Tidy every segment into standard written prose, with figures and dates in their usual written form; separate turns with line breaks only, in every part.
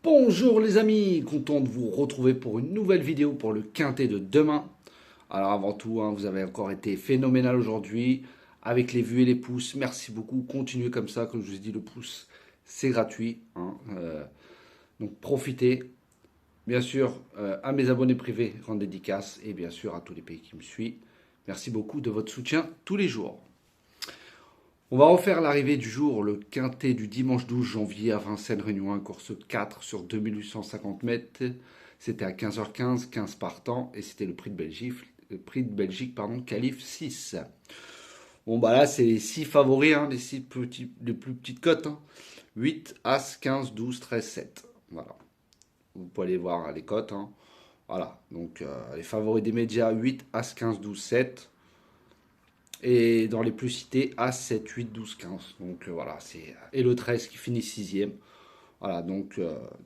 Bonjour les amis, content de vous retrouver pour une nouvelle vidéo pour le quintet de demain. Alors avant tout, vous avez encore été phénoménal aujourd'hui avec les vues et les pouces. Merci beaucoup, continuez comme ça, comme je vous ai dit, le pouce c'est gratuit. Donc profitez. Bien sûr, à mes abonnés privés, grande dédicace et bien sûr à tous les pays qui me suivent. Merci beaucoup de votre soutien tous les jours. On va refaire l'arrivée du jour, le quintet du dimanche 12 janvier à Vincennes-Réunion 1, course 4 sur 2850 mètres. C'était à 15h15, 15 partants, et c'était le prix de Belgique, qualif 6. Bon, bah là, c'est les 6 favoris, les plus petites cotes. 8, As, 15, 12, 13, 7. Voilà. Vous pouvez aller voir les cotes. Voilà. Donc, les favoris des médias, 8, As, 15, 12, 7. Et dans les plus cités, As, 7, 8, 12, 15. Donc voilà, et le 13 qui finit sixième. Voilà, donc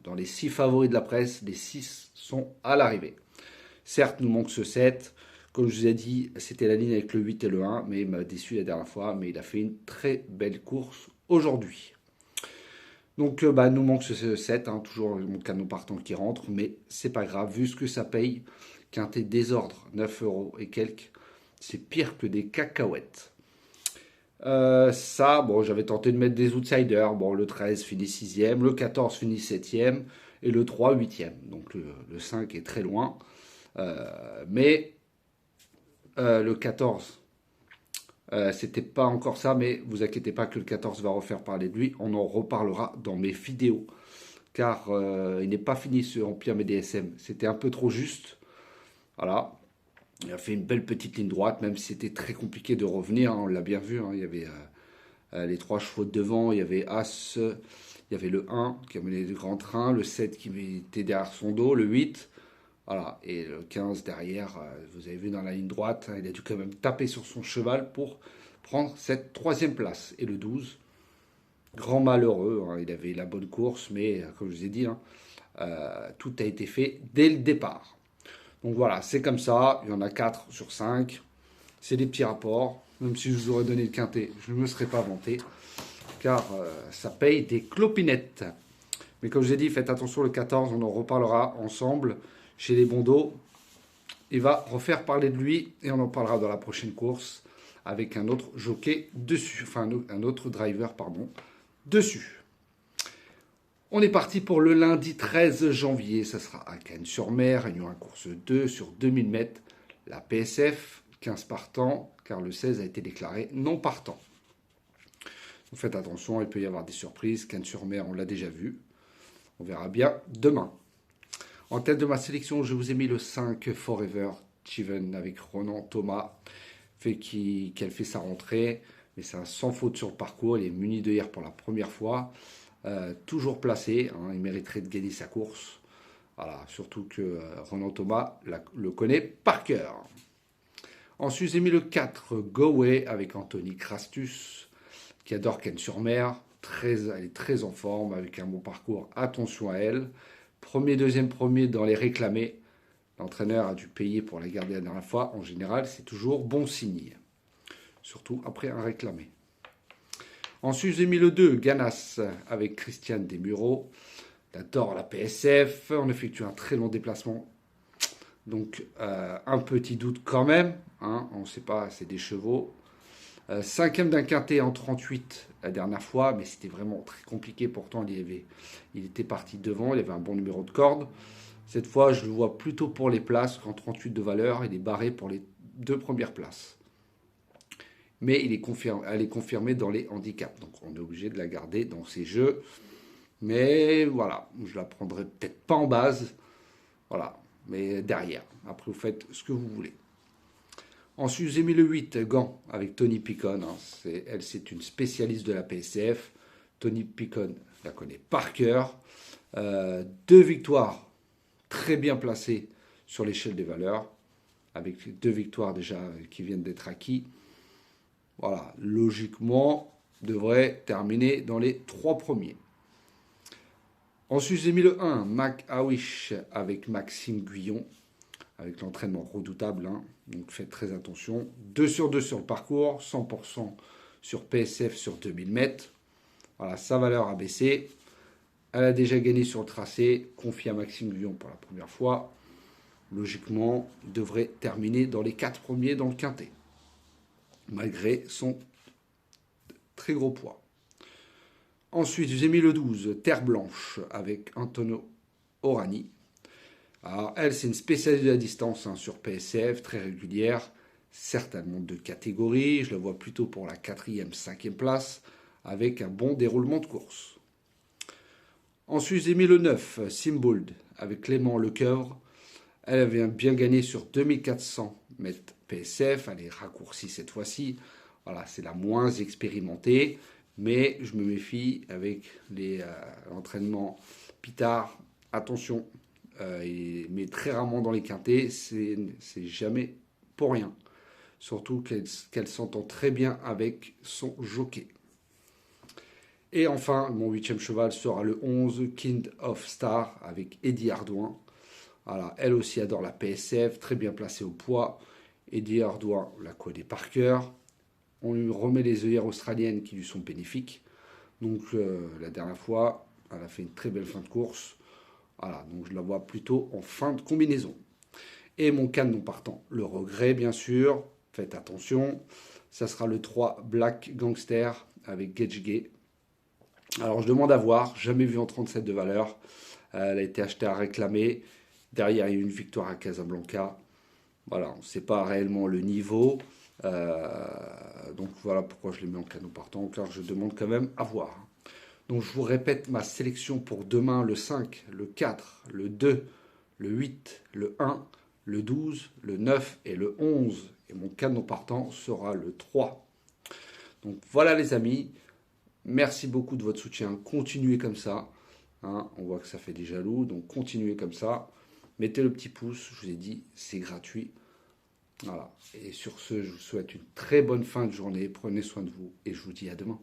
dans les 6 favoris de la presse, les 6 sont à l'arrivée. Certes, nous manque ce 7. Comme je vous ai dit, c'était la ligne avec le 8 et le 1, mais il m'a déçu la dernière fois, mais il a fait une très belle course aujourd'hui. Donc nous manque ce 7, toujours mon canon partant qui rentre, mais c'est pas grave, vu ce que ça paye, quintet désordre, 9 euros et quelques, c'est pire que des cacahuètes. Bon, j'avais tenté de mettre des outsiders. Bon, le 13 finit sixième, le 14 finit septième et le 3 huitième. Donc le 5 est très loin. Mais le 14, c'était pas encore ça, mais vous inquiétez pas que le 14 va refaire parler de lui. On en reparlera dans mes vidéos. Car il n'est pas fini ce Empire MDSM. C'était un peu trop juste. Voilà. Il a fait une belle petite ligne droite, même si c'était très compliqué de revenir. On l'a bien vu. Il y avait les 3 chevaux de devant, il y avait As, il y avait le 1 qui a mené le grand train, le 7 qui était derrière son dos, le 8, voilà, et le 15 derrière, vous avez vu dans la ligne droite, il a dû quand même taper sur son cheval pour prendre cette troisième place. Et le 12, grand malheureux, il avait la bonne course, mais comme je vous ai dit, tout a été fait dès le départ. Donc voilà, c'est comme ça, il y en a 4 sur 5, c'est des petits rapports, même si je vous aurais donné le quintet, je ne me serais pas vanté car ça paye des clopinettes. Mais comme je l'ai dit, faites attention, le 14, on en reparlera ensemble chez les Bondos. Il va refaire parler de lui et on en parlera dans la prochaine course avec un autre jockey dessus, enfin un autre driver, pardon, dessus. On est parti pour le lundi 13 janvier, ça sera à Cannes-sur-Mer, réunion à course 2 sur 2000 mètres, la PSF, 15 partants, car le 16 a été déclaré non partant. Donc faites attention, il peut y avoir des surprises. Cannes-sur-Mer, on l'a déjà vu. On verra bien demain. En tête de ma sélection, je vous ai mis le 5 Forever Chiven avec Ronan Thomas, qu'elle fait sa rentrée, mais c'est un sans faute sur le parcours. Il est muni de hier pour la première fois. Toujours placé, il mériterait de gagner sa course. Voilà, surtout que Ronan Thomas le connaît par cœur. Ensuite, j'ai mis le 4 Go Away avec Anthony Crastus, qui adore Cannes-sur-Mer. Elle est très en forme, avec un bon parcours. Attention à elle. Premier, deuxième, premier dans les réclamés. L'entraîneur a dû payer pour la garder la dernière fois. En général, c'est toujours bon signe. Surtout après un réclamé. Ensuite, j'ai mis le 2, Ganas, avec Christiane Desmureaux. Il adore la PSF. On effectue un très long déplacement. Donc, un petit doute quand même. On ne sait pas, c'est des chevaux. Cinquième d'un quintet en 38 la dernière fois, mais c'était vraiment très compliqué. Pourtant, il était parti devant, il avait un bon numéro de corde. Cette fois, je le vois plutôt pour les places qu'en 38 de valeur. Il est barré pour les 2 premières places. Mais elle est confirmée dans les handicaps. Donc, on est obligé de la garder dans ces jeux. Mais voilà, je la prendrai peut-être pas en base. Voilà, mais derrière. Après, vous faites ce que vous voulez. Ensuite, j'ai mis le 8, Gant, avec Tony Picon. Elle, c'est une spécialiste de la PSF. Tony Picon la connaît par cœur. 2 victoires très bien placées sur l'échelle des valeurs, avec 2 victoires déjà qui viennent d'être acquises. Voilà, logiquement, devrait terminer dans les 3 premiers. Ensuite, j'ai mis le 1, Mac Awish, avec Maxime Guyon, avec l'entraînement redoutable, donc faites très attention. 2 sur 2 sur le parcours, 100% sur PSF sur 2000 mètres. Voilà, sa valeur a baissé. Elle a déjà gagné sur le tracé, confie à Maxime Guyon pour la première fois. Logiquement, il devrait terminer dans les 4 premiers dans le quintet, malgré son très gros poids. Ensuite, j'ai mis le 12, Terre Blanche, avec Antonio Orani. Alors, elle, c'est une spécialiste de la distance sur PSF, très régulière, certainement de catégorie. Je la vois plutôt pour la 4e, 5e place, avec un bon déroulement de course. Ensuite, j'ai mis le 9, Simbold, avec Clément Lecoeuvre. Elle avait bien gagné sur 2400 mètres PSF. Elle est raccourcie cette fois-ci. Voilà, c'est la moins expérimentée. Mais je me méfie avec l'entraînement Pitard. Attention, mais très rarement dans les quintets. C'est jamais pour rien. Surtout qu'elle s'entend très bien avec son jockey. Et enfin, mon 8e cheval sera le 11, Kind of Star, avec Eddie Ardouin. Voilà, elle aussi adore la PSF, très bien placée au poids. Eddie Ardouin la connaît par cœur. On lui remet les œillères australiennes qui lui sont bénéfiques. Donc la dernière fois, elle a fait une très belle fin de course. Voilà, donc je la vois plutôt en fin de combinaison. Et mon canon partant, le regret bien sûr. Faites attention, ça sera le 3 Black Gangster avec Gage Gay. Alors je demande à voir, jamais vu en 37 de valeur. Elle a été achetée à réclamer. Derrière, il y a eu une victoire à Casablanca. Voilà, on ne sait pas réellement le niveau. Donc voilà pourquoi je l'ai mis en canon partant, car je demande quand même à voir. Donc je vous répète ma sélection pour demain, le 5, le 4, le 2, le 8, le 1, le 12, le 9 et le 11. Et mon canon partant sera le 3. Donc voilà les amis. Merci beaucoup de votre soutien. Continuez comme ça. Hein, on voit que ça fait des jaloux. Donc continuez comme ça. Mettez le petit pouce. Je vous ai dit, c'est gratuit. Voilà. Et sur ce, je vous souhaite une très bonne fin de journée. Prenez soin de vous. Et je vous dis à demain.